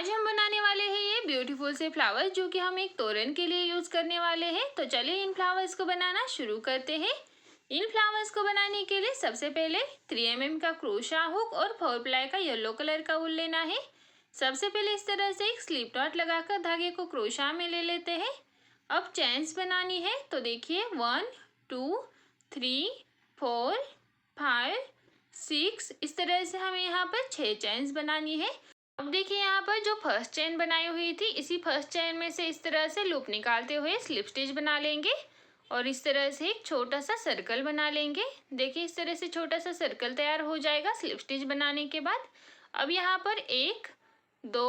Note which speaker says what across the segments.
Speaker 1: आज हम बनाने वाले हैं ये ब्यूटीफुल से फ्लावर्स जो कि हम एक तोरण के लिए यूज करने वाले हैं। तो चलिए इन फ्लावर्स को बनाना शुरू करते हैं। इन फ्लावर्स को बनाने के लिए सबसे पहले 3 mm का क्रोशा हुक और 4 प्लाई का येलो कलर का ऊन लेना है। सबसे पहले इस तरह से एक स्लिप नॉट लगाकर धागे को क्रोशा में ले लेते हैं। अब चेन्स बनानी है तो देखिए 1 2 3 4 5 6 इस तरह से हमें यहाँ पर 6 चेन्स बनानी है। अब देखिए यहाँ पर जो फर्स्ट चेन बनाई हुई थी इसी फर्स्ट चेन में से इस तरह से लूप निकालते हुए स्लिप स्टिच बना लेंगे और इस तरह से एक छोटा सा सर्कल बना लेंगे। देखिए इस तरह से छोटा सा सर्कल तैयार हो जाएगा स्लिप स्टिच बनाने के बाद। अब यहाँ पर 1 2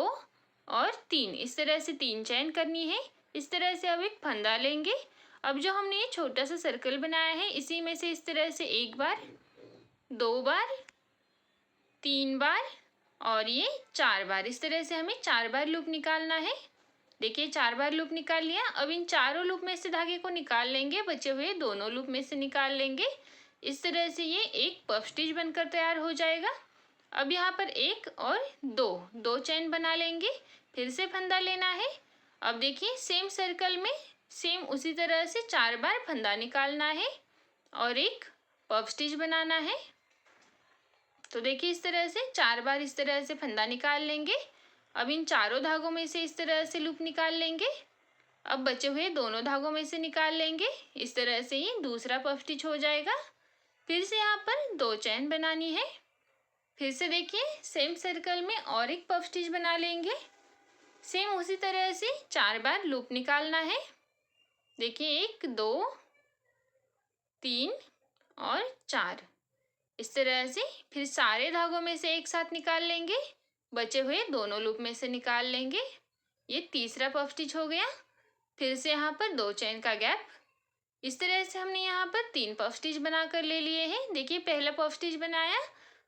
Speaker 1: और 3 इस तरह से 3 चेन करनी है। इस तरह से अब एक फंदा लेंगे। अब जो हमने ये छोटा सा सर्कल बनाया है इसी में से इस तरह से 1 बार 2 बार 3 बार और ये 4 बार इस तरह से हमें 4 बार लूप निकालना है। देखिए 4 बार लूप निकाल लिया। अब इन चारों लूप में से धागे को निकाल लेंगे, बचे हुए दोनों लूप में से निकाल लेंगे। इस तरह से ये एक पफ स्टिच बनकर तैयार हो जाएगा। अब यहाँ पर 1 और 2 चेन बना लेंगे। फिर से फंदा लेना है। अब देखिए सेम सर्कल में सेम उसी तरह से 4 बार फंदा निकालना है और एक पफ स्टिच बनाना है। तो देखिए इस तरह से 4 बार इस तरह से फंदा निकाल लेंगे। अब इन चारों धागों में से इस तरह से लूप निकाल लेंगे। अब बचे हुए दोनों धागों में से निकाल लेंगे। इस तरह से ये दूसरा पफ स्टिच हो जाएगा। फिर से यहाँ पर 2 चेन बनानी है। फिर से देखिए सेम सर्कल में और एक पफ स्टिच बना लेंगे। सेम उसी तरह से 4 बार लूप निकालना है। देखिए 1 2 3 और 4 इस तरह से फिर सारे धागों में से एक साथ निकाल लेंगे। बचे हुए दोनों लूप में से निकाल लेंगे। ये तीसरा पफ स्टिच हो गया। फिर से यहाँ पर 2 चेन का गैप। इस तरह से हमने यहाँ पर 3 पफ स्टिच बनाकर ले लिए हैं। देखिए पहला पफ स्टिच बनाया,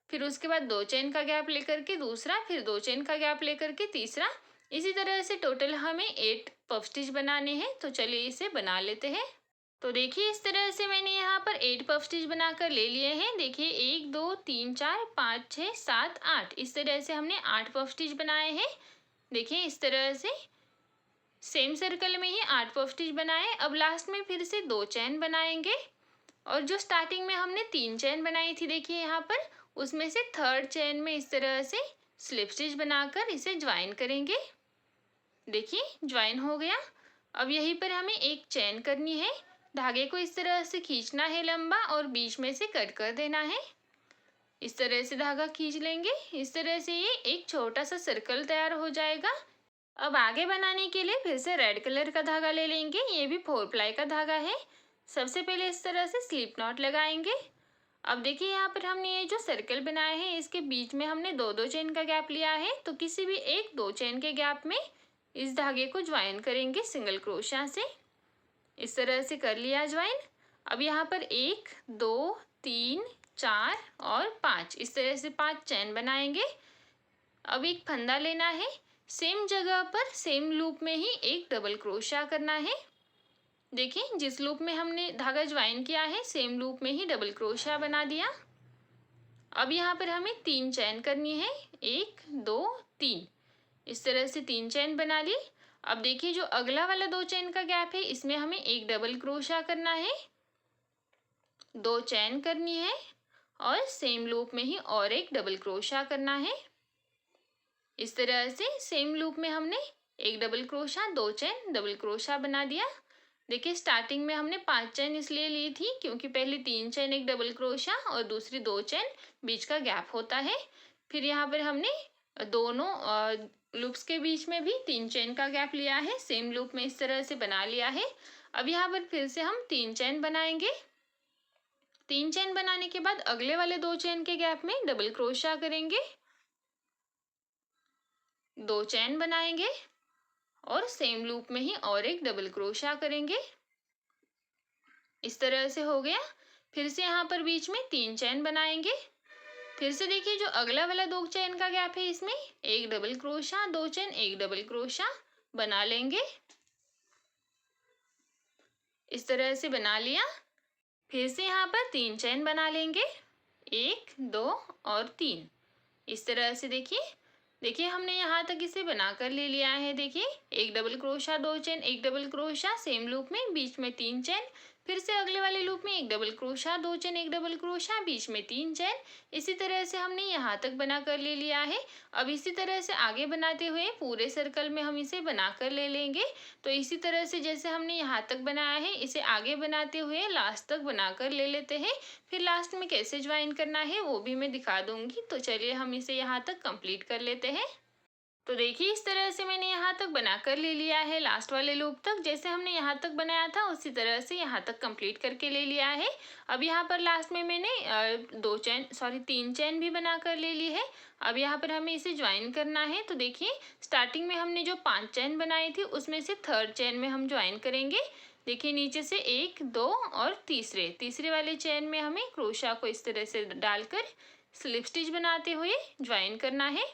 Speaker 1: फिर उसके बाद 2 चेन का गैप लेकर के दूसरा, फिर 2 चेन का गैप लेकर के तीसरा। इसी तरह से टोटल हमें 8 पफ स्टिच बनाने हैं। तो चलिए इसे बना लेते हैं। तो देखिए इस तरह से मैंने यहाँ पर 8 पफ स्टिच बनाकर ले लिए हैं। देखिए 1 2 3 4 5 6 7 8 इस तरह से हमने 8 पफ स्टिच बनाए हैं। देखिए इस तरह से सेम सर्कल में ही 8 पफ स्टिच बनाए। अब लास्ट में फिर से 2 चेन बनाएंगे और जो स्टार्टिंग में हमने 3 चेन बनाई थी देखिए यहाँ पर उसमें से थर्ड चेन में इस तरह से स्लिप स्टिच बनाकर इसे ज्वाइन करेंगे। देखिए ज्वाइन हो गया। अब यहीं पर हमें एक चेन करनी है। धागे को इस तरह से खींचना है लंबा और बीच में से कट कर देना है। इस तरह से धागा खींच लेंगे। इस तरह से ये एक छोटा सा सर्कल तैयार हो जाएगा। अब आगे बनाने के लिए फिर से रेड कलर का धागा ले लेंगे। ये भी 4 प्लाई का धागा है। सबसे पहले इस तरह से स्लिप नॉट लगाएंगे। अब देखिए यहाँ पर हमने ये जो सर्कल बनाया है इसके बीच में हमने 2 चेन का गैप लिया है। तो किसी भी एक 2 चेन के गैप में इस धागे को ज्वाइन करेंगे सिंगल क्रोशा से। इस तरह से कर लिया ज्वाइन। अब यहाँ पर 1 2 3 4 और 5 इस तरह से 5 चेन बनाएंगे। अब एक फंदा लेना है। सेम जगह पर सेम लूप में ही एक डबल क्रोशा करना है। देखिए जिस लूप में हमने धागा ज्वाइन किया है सेम लूप में ही डबल क्रोशा बना दिया। अब यहाँ पर हमें 3 चेन करनी है। 1 2 3 इस तरह से 3 चेन बना ली। अब देखिए जो अगला वाला 2 चेन का गैप है इसमें हमें एक डबल क्रोशा करना है, 2 चेन करनी है और सेम लूप में ही और एक डबल क्रोशा करना है। इस तरह से सेम लूप में हमने एक double crochet 2 chain double crochet बना दिया। देखिए स्टार्टिंग में हमने 5 चेन इसलिए ली थी क्योंकि पहले 3 चेन एक डबल क्रोशा और दूसरी 2 चेन बीच का गैप होता है। फिर यहाँ पर हमने दोनों लूप्स के बीच में भी 3 चेन का गैप लिया है। सेम लूप में इस तरह से बना लिया है। अब यहाँ पर फिर से हम 3 चेन बनाएंगे। 3 चेन बनाने के बाद अगले वाले 2 चेन के गैप में डबल क्रोशा करेंगे, 2 चेन बनाएंगे और सेम लूप में ही और एक डबल क्रोशा करेंगे। इस तरह से हो गया। फिर से यहाँ पर बीच में 3 चेन बनाएंगे। फिर से देखिए जो अगला वाला 2 चेन का गैप है इसमें एक डबल क्रोशा 2 चेन एक डबल क्रोशा बना लेंगे। इस तरह से बना लिया। फिर से यहाँ पर 3 चेन बना लेंगे, 1 2 और 3 इस तरह से देखिए देखिए हमने यहाँ तक इसे बनाकर ले लिया है। देखिए एक डबल क्रोशा, 2 चेन, एक डबल क्रोशा, सेम लूप में बीच में 3 चेन, फिर से अगले वाले लूप में एक डबल क्रोशा, 2 चेन, एक डबल क्रोशा, बीच में 3 चेन। इसी तरह से हमने यहाँ तक बनाकर ले लिया है। अब इसी तरह से आगे बनाते हुए पूरे सर्कल में हम इसे बनाकर ले लेंगे। तो इसी तरह से जैसे हमने यहाँ तक बनाया है, इसे आगे बनाते हुए लास्ट तक बनाकर ले लेते हैं। फिर लास्ट में कैसे ज्वाइन करना है वो भी मैं दिखा दूंगी। तो चलिए हम इसे यहाँ तक कंप्लीट कर लेते हैं। तो देखिए इस तरह से मैंने यहाँ तक बनाकर ले लिया है लास्ट वाले लूप तक। जैसे हमने यहाँ तक बनाया था उसी तरह से यहाँ तक कंप्लीट करके ले लिया है। अब यहाँ पर लास्ट में मैंने 3 चेन भी बनाकर ले ली है। अब यहाँ पर हमें इसे ज्वाइन करना है। तो देखिए स्टार्टिंग में हमने जो 5 चेन बनाई थी उसमें से थर्ड चेन में हम ज्वाइन करेंगे। देखिए नीचे से 1, 2 और तीसरे वाले चेन में हमें क्रोशा को इस तरह से डालकर स्लिप स्टिच बनाते हुए ज्वाइन करना है।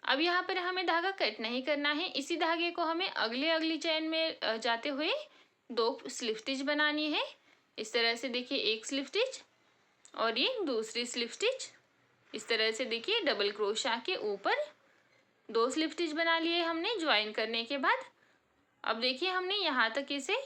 Speaker 1: अब यहाँ पर हमें धागा कट नहीं करना है। इसी धागे को हमें अगली चेन में जाते हुए 2 स्लिप स्टिच बनानी है। इस तरह से देखिए एक स्लिप स्टिच और ये दूसरी स्लिप स्टिच। इस तरह से देखिए डबल क्रोशा के ऊपर 2 स्लिप स्टिच बना लिए हमने ज्वाइन करने के बाद। अब देखिए हमने यहाँ तक इसे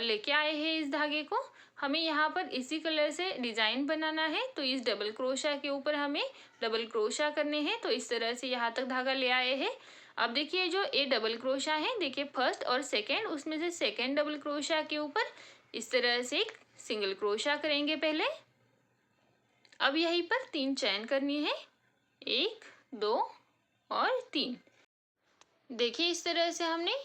Speaker 1: लेके आए हैं इस धागे को। हमें यहाँ पर इसी कलर से डिजाइन बनाना है। तो इस डबल क्रोशा के ऊपर हमें डबल क्रोशा करने हैं। तो इस तरह से यहाँ तक धागा ले आए हैं। अब देखिए जो ये डबल क्रोशा है, देखिए फर्स्ट और सेकंड, उसमें से सेकंड डबल क्रोशा के ऊपर इस तरह से एक सिंगल क्रोशा करेंगे पहले। अब यहीं पर 3 चेन करनी है, 1, 2 और 3। देखिए इस तरह से हमने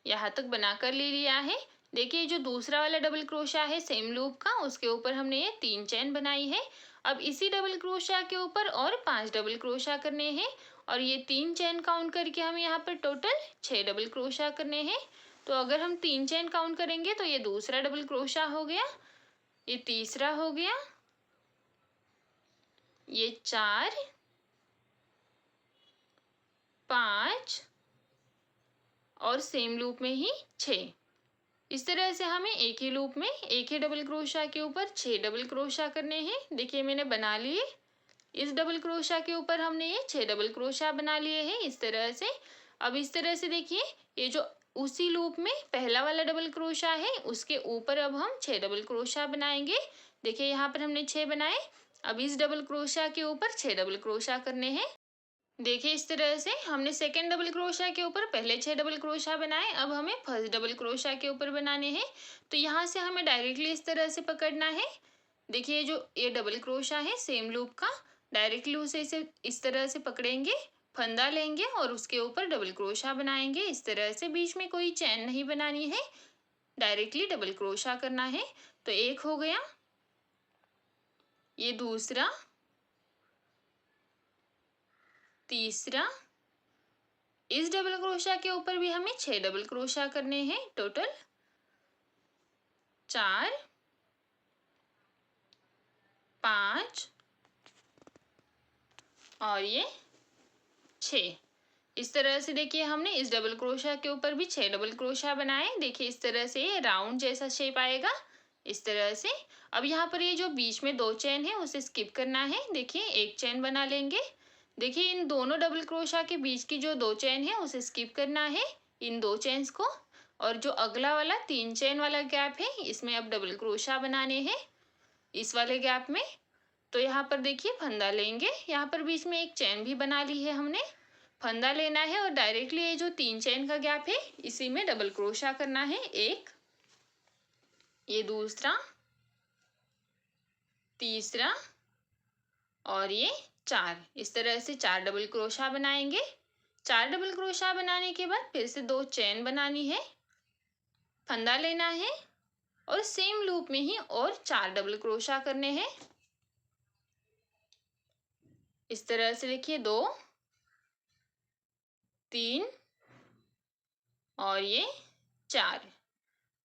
Speaker 1: यहाँ तक बनाकर ले लिया है। देखिए जो दूसरा वाला डबल क्रोशा है सेम लूप का, उसके ऊपर हमने ये 3 चेन बनाई है। अब इसी डबल क्रोशा के ऊपर और 5 डबल क्रोशा करने हैं और ये 3 चेन काउंट करके हमें यहाँ पर टोटल 6 डबल क्रोशा करने हैं। तो अगर हम 3 चेन काउंट करेंगे तो ये दूसरा डबल क्रोशा हो गया, ये तीसरा हो गया, ये 4, 5 और सेम लूप में ही 6। इस तरह से हमें एक ही लूप में एक ही डबल क्रोशा के ऊपर 6 डबल क्रोशा करने हैं। देखिए मैंने बना लिए। इस डबल क्रोशा के ऊपर हमने ये 6 डबल क्रोशा बना लिए हैं इस तरह से। अब इस तरह से देखिए ये जो उसी लूप में पहला वाला डबल क्रोशा है उसके ऊपर अब हम 6 डबल क्रोशा बनाएंगे। देखिए यहाँ पर हमने 6 बनाए। अब इस डबल क्रोशा के ऊपर 6 डबल क्रोशा करने हैं। देखिए इस तरह से हमने सेकेंड डबल क्रोशा के ऊपर पहले 6 डबल क्रोशा बनाए। अब हमें फर्स्ट डबल क्रोशा के ऊपर बनाने हैं। तो यहाँ से हमें डायरेक्टली इस तरह से पकड़ना है। देखिए जो ये डबल क्रोशा है सेम लूप का, डायरेक्टली उसे इसे इस तरह से पकड़ेंगे, फंदा लेंगे और उसके ऊपर डबल क्रोशा बनाएंगे। इस तरह से बीच में कोई चैन नहीं बनानी है, डायरेक्टली डबल क्रोशा करना है। तो एक हो गया, ये दूसरा, तीसरा। इस डबल क्रोशा के ऊपर भी हमें 6 डबल क्रोशा करने हैं, टोटल 4, 5 और ये 6। इस तरह से देखिए हमने इस डबल क्रोशा के ऊपर भी 6 डबल क्रोशा बनाए। देखिए इस तरह से ये राउंड जैसा शेप आएगा इस तरह से। अब यहाँ पर ये जो बीच में 2 चेन है उसे स्किप करना है। देखिए एक चेन बना लेंगे। देखिए इन दोनों डबल क्रोशा के बीच की जो 2 चेन है उसे स्किप करना है, इन 2 चेन्स को। और जो अगला वाला 3 चेन वाला गैप है इसमें अब डबल क्रोशा बनाने हैं इस वाले गैप में। तो यहाँ पर देखिए फंदा लेंगे, यहाँ पर बीच में एक चेन भी बना ली है हमने। फंदा लेना है और डायरेक्टली ये जो 3 चेन का गैप है इसी में डबल क्रोशा करना है। एक, ये दूसरा, तीसरा और ये 4। इस तरह से 4 डबल क्रोशा बनाएंगे। 4 डबल क्रोशा बनाने के बाद फिर से 2 चेन बनानी है, फंदा लेना है और सेम लूप में ही और 4 डबल क्रोशा करने हैं। इस तरह से देखिए 2, 3 और ये 4।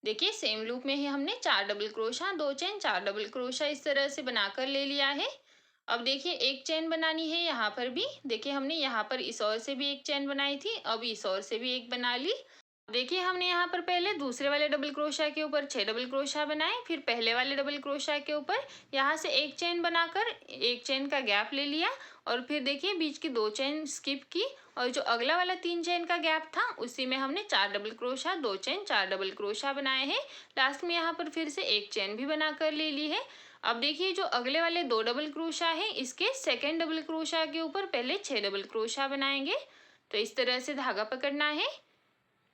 Speaker 1: देखिए सेम लूप में ही हमने 4 double crochet, 2 chain, 4 double crochet इस तरह से बनाकर ले लिया है। अब देखिए एक चेन बनानी है यहाँ पर भी। देखिए हमने यहाँ पर इस ओर से भी एक चेन बनाई थी, अब इस ओर से भी एक बना ली। देखिए हमने यहाँ पर पहले दूसरे वाले डबल क्रोशा के ऊपर 6 डबल क्रोशा बनाए, फिर पहले वाले डबल क्रोशा के ऊपर यहाँ से एक चेन बनाकर एक चेन का गैप ले लिया, और फिर देखिए बीच की 2 चेन स्किप की, और जो अगला वाला 3 चेन का गैप था उसी में हमने 4 double crochet, 2 chain, 4 double crochet बनाए हैं। लास्ट में यहाँ पर फिर से एक चेन भी बना कर ले ली है। अब देखिए जो अगले वाले 2 डबल क्रोशा है इसके सेकेंड डबल क्रोशा के ऊपर पहले 6 डबल क्रोशा बनाएंगे। तो इस तरह से धागा पकड़ना है,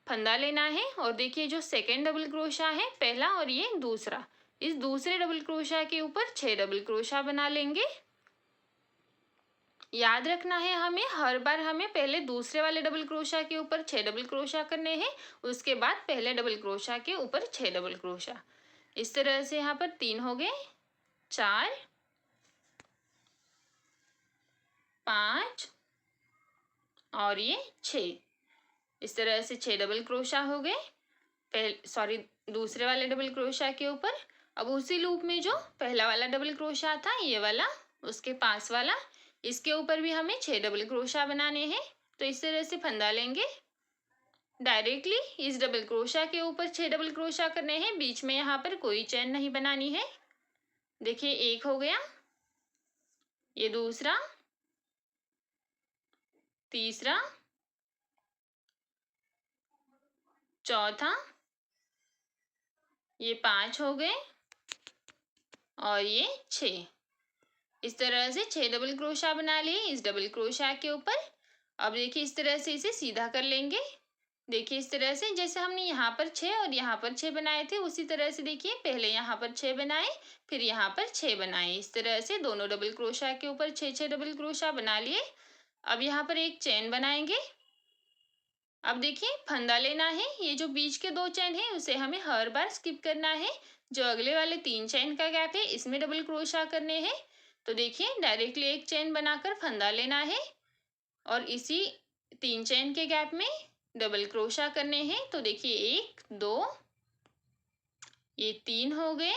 Speaker 1: फंदा लेना है, और देखिए जो सेकेंड डबल क्रोशा है पहला और ये दूसरा, इस दूसरे डबल क्रोशा के ऊपर 6 डबल क्रोशा बना लेंगे। याद रखना है हमें हर बार हमें पहले दूसरे वाले डबल क्रोशा के ऊपर 6 डबल क्रोशा करने हैं, उसके बाद पहले डबल क्रोशा के ऊपर 6 डबल क्रोशा। इस तरह से यहाँ पर 3 हो गए, 4, 5 और ये 6। इस तरह से 6 डबल क्रोशा हो गए दूसरे वाले डबल क्रोशा के ऊपर। अब उसी लूप में जो पहला वाला डबल क्रोशा था ये वाला, उसके पास वाला, इसके ऊपर भी हमें 6 डबल क्रोशा बनाने हैं। तो इस तरह से फंदा लेंगे, डायरेक्टली इस डबल क्रोशा के ऊपर 6 डबल क्रोशा करने हैं, बीच में यहाँ पर कोई चेन नहीं बनानी है। देखिए एक हो गया, ये दूसरा, तीसरा, चौथा, ये 5 हो गए और ये 6। इस तरह से 6 डबल क्रोशा बना लिए इस डबल क्रोशा के ऊपर। अब देखिए इस तरह से इसे सीधा कर लेंगे। देखिए इस तरह से जैसे हमने यहाँ पर 6 और यहाँ पर 6 बनाए थे उसी तरह से देखिए पहले यहाँ पर 6 बनाए, फिर यहाँ पर 6 बनाए। इस तरह से दोनों डबल क्रोशा के ऊपर 6 डबल क्रोशा बना लिए। अब यहाँ पर एक चेन बनाएंगे। अब देखिए फंदा लेना है, ये जो बीच के 2 चेन है उसे हमें हर बार स्किप करना है। जो अगले वाले 3 चेन का गैप है इसमें डबल क्रोशा करने हैं। तो देखिए डायरेक्टली एक चेन बनाकर फंदा लेना है और इसी 3 चेन के गैप में डबल क्रोशा करने हैं। तो देखिए 1, 2, ये 3 हो गए,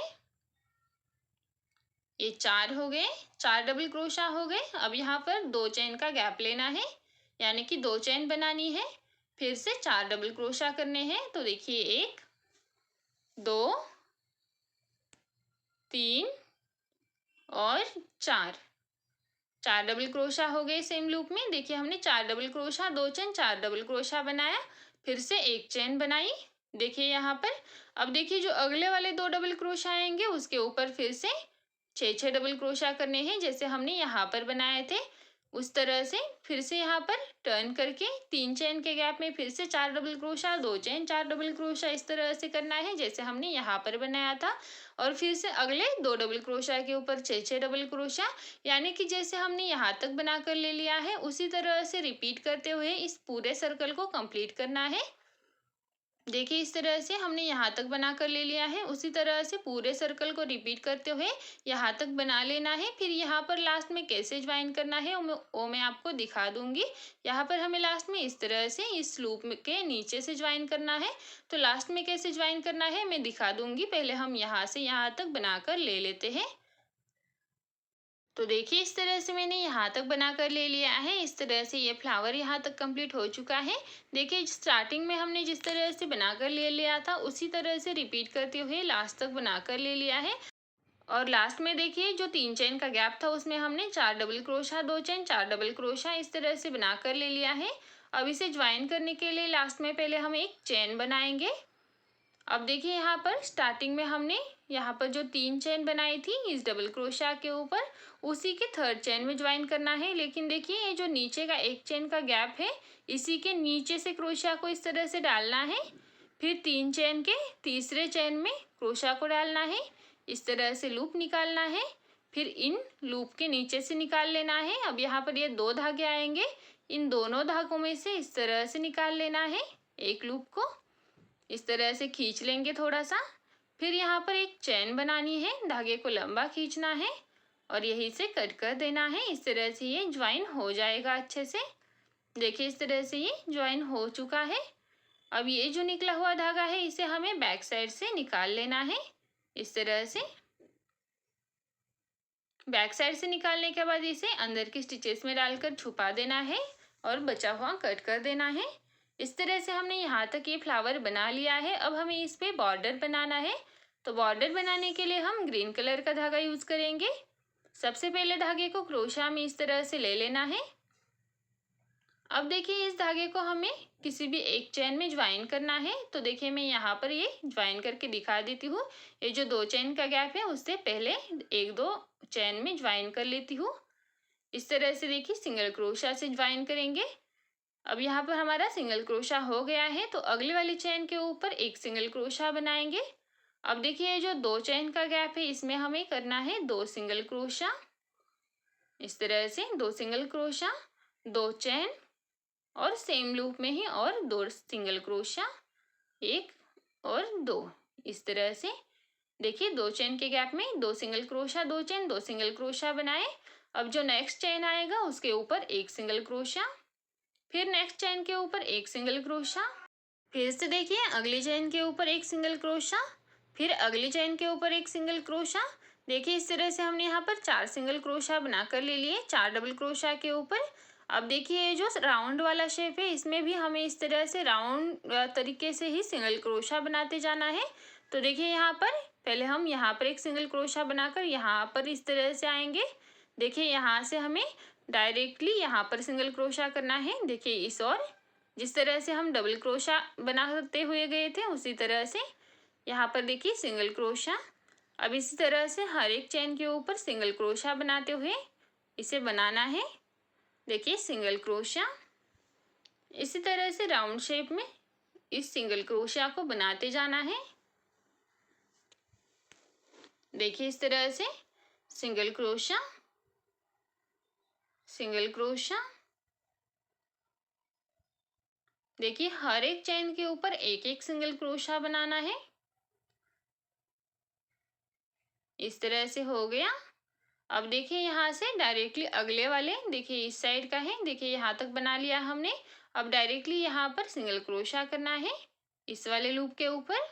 Speaker 1: ये 4 हो गए, 4 डबल क्रोशा हो गए। अब यहाँ पर 2 चेन का गैप लेना है, यानी कि 2 चेन बनानी है, फिर से 4 डबल क्रोशा करने हैं। तो देखिए 1, 2, 3 और 4, 4 डबल क्रोशा हो गए सेम लूप में। देखिए हमने 4 double crochet, 2 chain, 4 double crochet बनाया, फिर से एक चेन बनाई। देखिए यहाँ पर अब देखिए जो अगले वाले 2 डबल क्रोशा आएंगे उसके ऊपर फिर से 6 डबल क्रोशा करने हैं, जैसे हमने यहाँ पर बनाए थे उस तरह से। फिर से यहाँ पर टर्न करके 3 चेन के गैप में फिर से 4 double crochet, 2 chain, 4 double crochet, इस तरह से करना है जैसे हमने यहाँ पर बनाया था। और फिर से अगले 2 डबल क्रोशा के ऊपर 6 डबल क्रोशा, यानी कि जैसे हमने यहाँ तक बनाकर ले लिया है उसी तरह से रिपीट करते हुए इस पूरे सर्कल को कंप्लीट करना है। देखिए इस तरह से हमने यहाँ तक बना कर ले लिया है, उसी तरह से पूरे सर्कल को रिपीट करते हुए यहाँ तक बना लेना है। फिर यहाँ पर लास्ट में कैसे ज्वाइन करना है वो मैं आपको दिखा दूंगी। यहाँ पर हमें लास्ट में इस तरह से इस लूप के नीचे से ज्वाइन करना है। तो लास्ट में कैसे ज्वाइन करना है मैं दिखा दूंगी, पहले हम यहाँ से यहाँ तक बनाकर ले लेते हैं। तो देखिए इस तरह से मैंने यहाँ तक बनाकर ले लिया है। इस तरह से ये फ्लावर यहाँ तक कंप्लीट हो चुका है। देखिए स्टार्टिंग में हमने जिस तरह से बनाकर ले लिया था उसी तरह से रिपीट करते हुए लास्ट तक बनाकर ले लिया है। और लास्ट में देखिए जो 3 चेन का गैप था उसमें हमने 4 double crochet, 2 chain, 4 double crochet इस तरह से बनाकर ले लिया है। अब इसे ज्वाइन करने के लिए लास्ट में पहले हम एक चेन बनाएंगे। अब देखिए यहाँ पर स्टार्टिंग में हमने यहाँ पर जो 3 चेन बनाई थी इस डबल क्रोशा के ऊपर उसी के थर्ड चेन में ज्वाइन करना है। लेकिन देखिए ये जो नीचे का एक चेन का गैप है इसी के नीचे से क्रोशा को इस तरह से डालना है, फिर 3 चेन के तीसरे चेन में क्रोशा को डालना है, इस तरह से लूप निकालना है, फिर इन लूप के नीचे से निकाल लेना है। अब यहाँ पर ये 2 धागे आएंगे, इन दोनों धागों में से इस तरह से निकाल लेना है एक लूप को, इस तरह से खींच लेंगे थोड़ा सा। फिर यहाँ पर एक चेन बनानी है, धागे को लंबा खींचना है और यहीं से कट कर देना है। इस तरह से ये ज्वाइन हो जाएगा अच्छे से। देखिए इस तरह से ये ज्वाइन हो चुका है। अब ये जो निकला हुआ धागा है इसे हमें बैक साइड से निकाल लेना है। इस तरह से बैक साइड से निकालने के बाद इसे अंदर की स्टिचेस में डालकर छुपा देना है और बचा हुआ कट कर देना है। इस तरह से हमने यहाँ तक ये फ्लावर बना लिया है। अब हमें इस पे बॉर्डर बनाना है। तो बॉर्डर बनाने के लिए हम ग्रीन कलर का धागा यूज करेंगे। सबसे पहले धागे को क्रोशा में इस तरह से ले लेना है। अब देखिए इस धागे को हमें किसी भी एक चेन में ज्वाइन करना है। तो देखिए मैं यहाँ पर ये ज्वाइन करके दिखा देती हूँ। ये जो 2 चेन का गैप है उससे पहले 1-2 चेन में ज्वाइन कर लेती हूँ। इस तरह से देखिए सिंगल क्रोशा से ज्वाइन करेंगे। अब यहाँ पर हमारा सिंगल क्रोशा हो गया है। तो अगले वाली चेन के ऊपर एक सिंगल क्रोशा बनाएंगे। अब देखिए जो 2 चेन का गैप है इसमें हमें करना है 2 सिंगल क्रोशा। इस तरह से 2 सिंगल क्रोशा, 2 चेन और सेम लूप में ही और 2 सिंगल क्रोशा, 1 और 2। इस तरह से देखिए 2 चेन के गैप में 2 single crochet, 2 chain, 2 single crochet बनाए। अब जो नेक्स्ट चेन आएगा उसके ऊपर एक सिंगल क्रोशा, फिर नेक्स्ट चेन के ऊपर एक सिंगल क्रोशा, फिर से देखिए अगली चेन के ऊपर एक सिंगल क्रोशा, फिर अगली चेन के ऊपर एक सिंगल क्रोशा। देखिए इस तरह से हमने यहाँ पर 4 सिंगल क्रोशा बनाकर ले लिए 4 डबल क्रोशा के ऊपर। अब देखिए ये जो राउंड वाला शेप है इसमें भी हमें इस तरह से राउंड तरीके से ही सिंगल क्रोशा बनाते जाना है। तो देखिए यहाँ पर पहले हम यहाँ पर एक सिंगल क्रोशा बनाकर यहाँ पर इस तरह से आएंगे। देखिए यहाँ से हमें डायरेक्टली यहाँ पर सिंगल क्रोशा करना है। देखिए इस और जिस तरह से हम डबल क्रोशा बनाते हुए गए थे उसी तरह से यहाँ पर देखिए सिंगल क्रोशा। अब इसी तरह से हर एक चेन के ऊपर सिंगल क्रोशा बनाते हुए इसे बनाना है। देखिए सिंगल क्रोशा। इसी तरह से राउंड शेप में इस सिंगल क्रोशा को बनाते जाना है। देखिए इस तरह से सिंगल क्रोशा, सिंगल क्रोशा। देखिए हर एक चेन के ऊपर एक एक सिंगल क्रोशा बनाना है। इस तरह से हो गया। अब देखिए यहाँ से डायरेक्टली अगले वाले देखिए इस साइड का है। देखिए यहाँ तक बना लिया हमने। अब डायरेक्टली यहाँ पर सिंगल क्रोशा करना है इस वाले लूप के ऊपर।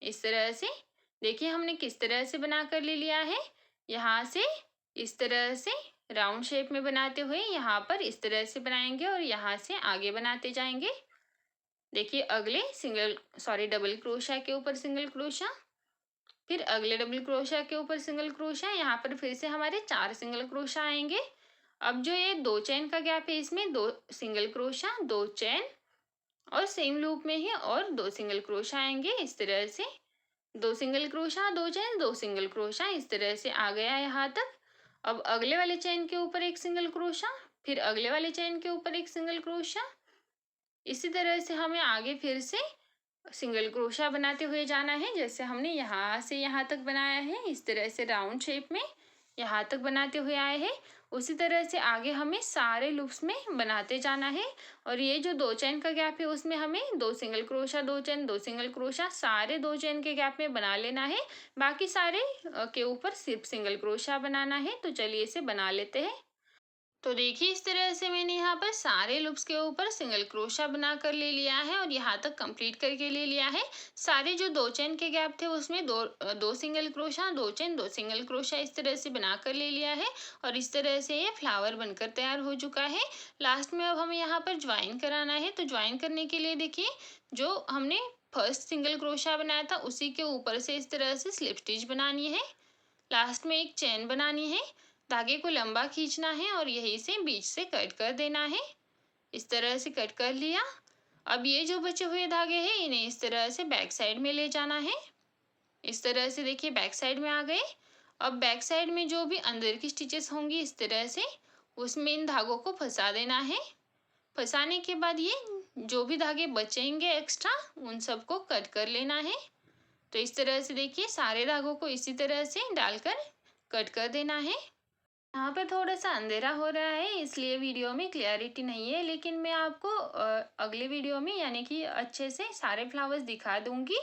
Speaker 1: इस तरह से देखिए हमने किस तरह से बना कर ले लिया है। यहाँ से इस तरह से राउंड शेप में बनाते हुए यहाँ पर इस तरह से बनाएंगे और यहाँ से आगे बनाते जाएंगे। देखिए अगले डबल क्रोशा के ऊपर सिंगल क्रोशा, फिर अगले डबल क्रोशा के ऊपर सिंगल क्रोशा। यहाँ पर फिर से हमारे 4 सिंगल क्रोशा आएंगे। अब जो ये 2 चेन का गैप है इसमें 2 सिंगल क्रोशा, 2 चेन और सेम लूप में ही और 2 सिंगल क्रोशा आएंगे। इस तरह से 2 single crochet, 2 chain, 2 single crochet. इस तरह से आ गया यहाँ तक। अब अगले वाले चेन के ऊपर एक सिंगल क्रोशा, फिर अगले वाले चेन के ऊपर एक सिंगल क्रोशा। इसी तरह से हमें आगे फिर से सिंगल क्रोशा बनाते हुए जाना है। जैसे हमने यहाँ से यहाँ तक बनाया है इस तरह से राउंड शेप में यहाँ तक बनाते हुए आए हैं, उसी तरह से आगे हमें सारे लूप्स में बनाते जाना है। और ये जो 2 चेन का गैप है उसमें हमें 2 single crochet, 2 chain, 2 single crochet सारे 2 चेन के गैप में बना लेना है। बाकी सारे के ऊपर सिर्फ सिंगल क्रोशा बनाना है। तो चलिए इसे बना लेते हैं। तो देखिए इस तरह से मैंने यहाँ पर सारे लूप्स के ऊपर सिंगल क्रोशा बना कर ले लिया है और यहाँ तक कंप्लीट करके ले लिया है। सारे जो 2 चेन के गैप थे उसमें दो single crochet, 2 chain, 2 single crochet इस तरह से बना कर ले लिया है। और इस तरह से ये फ्लावर बनकर तैयार हो चुका है। लास्ट में अब हमें यहाँ पर ज्वाइन कराना है। तो ज्वाइन करने के लिए देखिए जो हमने फर्स्ट सिंगल क्रोशा बनाया था उसी के ऊपर से इस तरह से स्लिप स्टिच बनानी है। लास्ट में एक चेन बनानी है, धागे को लंबा खींचना है और यहीं से बीच से कट कर देना है। इस तरह से कट कर लिया। अब ये जो बचे हुए धागे हैं इन्हें इस तरह से बैक साइड में ले जाना है। इस तरह से देखिए बैक साइड में आ गए। अब बैक साइड में जो भी अंदर की स्टिचेस होंगी इस तरह से उसमें इन धागों को फंसा देना है। फंसाने के बाद ये जो भी धागे बचेंगे एक्स्ट्रा उन सबको कट कर लेना है। तो इस तरह से देखिए सारे धागों को इसी तरह से डालकर कट कर देना है। यहाँ पर थोड़ा सा अंधेरा हो रहा है इसलिए वीडियो में क्लियरिटी नहीं है, लेकिन मैं आपको अगले वीडियो में यानी कि अच्छे से सारे फ्लावर्स दिखा दूंगी।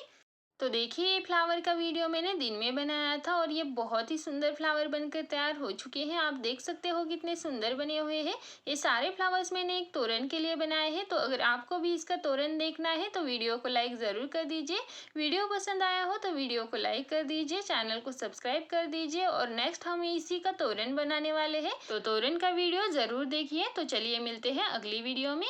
Speaker 1: तो देखिए ये फ्लावर का वीडियो मैंने दिन में बनाया था और ये बहुत ही सुंदर फ्लावर बनकर तैयार हो चुके हैं। आप देख सकते हो कितने सुंदर बने हुए हैं। ये सारे फ्लावर्स मैंने एक तोरण के लिए बनाए हैं। तो अगर आपको भी इसका तोरण देखना है तो वीडियो को लाइक ज़रूर कर दीजिए। वीडियो पसंद आया हो तो वीडियो को लाइक कर दीजिए, चैनल को सब्सक्राइब कर दीजिए। और नेक्स्ट हम इसी का तोरण बनाने वाले हैं, तो तोरण का वीडियो ज़रूर देखिए। तो चलिए मिलते हैं अगली वीडियो में।